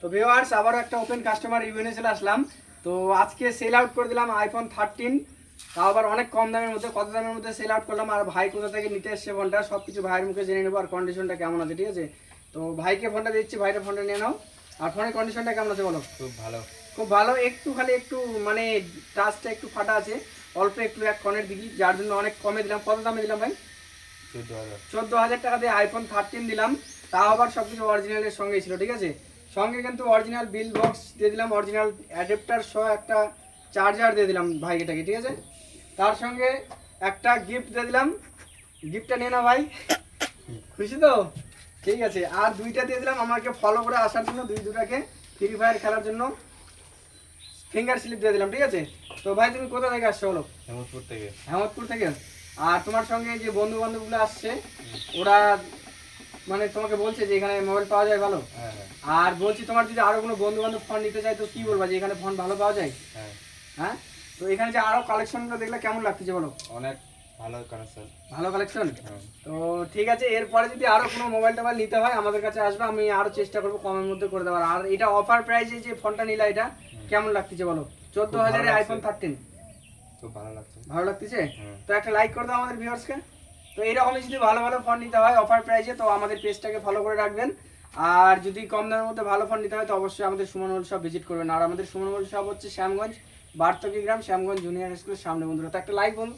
তো ভিউয়ার্স আবারও একটা ওপেন কাস্টমার রিভিউ নিয়ে চলে আসলাম। তো আজকে সেল আউট করে দিলাম আইফোন 13, তাও আবার অনেক কম দামের মধ্যে। কত দামের মধ্যে সেল আউট করলাম আর ভাই কোথা থেকে নিতে এসছে ফোনটা সব কিছু ভাইয়ের মুখে জেনে নেবো আর কন্ডিশনটা কেমন আছে, ঠিক আছে? তো ভাইকে ফোনটা দিচ্ছি, ভাইটা ফোনটা নিয়ে নাও। আর ফোনের কন্ডিশনটা কেমন আছে বলো? খুব ভালো। খুব ভালো, একটু খালি একটু মানে টাচটা একটু ফাটা আছে অল্প একটু এক কনের দিকে, যার জন্য অনেক কমে দিলাম। কত দামে দিলাম ভাই? 14,000। 14,000 টাকা দিয়ে আইফোন 13 দিলাম, তাও আবার সব কিছু অরিজিনালের সঙ্গেই ছিল, ঠিক আছে? সঙ্গে কিন্তু অরিজিনাল বিল বক্স দিয়ে দিলাম, অরিজিনাল অ্যাডাপ্টার সহ একটা চার্জার দিয়ে দিলাম ভাইটাকে, ঠিক আছে? তার সঙ্গে একটা গিফট দিয়ে দিলাম, গিফটটা নিয়ে না ভাই, খুশি তো? ঠিক আছে। আর দুইটা দিয়ে দিলাম আমাকে ফলো করে আসার জন্য, দুটাকে ফ্রি ফায়ার খেলার জন্য ফিঙ্গার স্লিপ দিয়ে দিলাম, ঠিক আছে? তো ভাই তুমি কোথা থেকে আসছো বলো? হেমন্তপুর থেকে। হেমতপুর থেকে। আর তোমার সঙ্গে যে বন্ধু বান্ধবগুলো আসছে ওরা মানে তোমাকে বলছে যে এখানে মোবাইল পাওয়া যায় ভালো? হ্যাঁ হ্যাঁ আর বলছি তোমার যদি আরো কোনো বন্ধু বান্ধব ফোন নিতে চায় তো কি বলবা, যে এখানে ফোন ভালো পাওয়া যায়? হ্যাঁ। হ্যাঁ। তো এখানে যে আরো কালেকশনগুলো দেখলে কেমন লাগতেছে বলো? অনেক ভালো কানেকশন। ভালো কালেকশন। হ্যাঁ। তো ঠিক আছে, এরপরে যদি আরো কোনো মোবাইল টোবাইল নিতে হয় আমাদের কাছে আসবে, আমি আরো চেষ্টা করবো কমের মধ্যে করে দেওয়ার। আর এটা অফার প্রাইসে যে ফোনটা নিলা এটা কেমন লাগতেছে বলো? 14,000 আইফোন 13 খুব ভালো লাগছে। ভালো লাগতেছে? হ্যাঁ। তো একটা লাইক করে দাও আমাদের ভিউয়ার্সকে। তো এইরকমই যদি ভালো ভালো ফোন নিতে হয় অফার প্রাইসে তো আমাদের পেজটাকে ফলো করে রাখবেন। আর যদি কম দামের মধ্যে ভালো ফোন নিতে হয় তো অবশ্যই আমাদের সুমন মোবাইল শপ ভিজিট করবেন। আর আমাদের সুমন মোবাইল শপ হচ্ছে শ্যামগঞ্জ বার্তকি গ্রাম, শ্যামগঞ্জ জুনিয়র স্কুলের সামনে বন্ধুরা। তো একটা লাইক বলুন।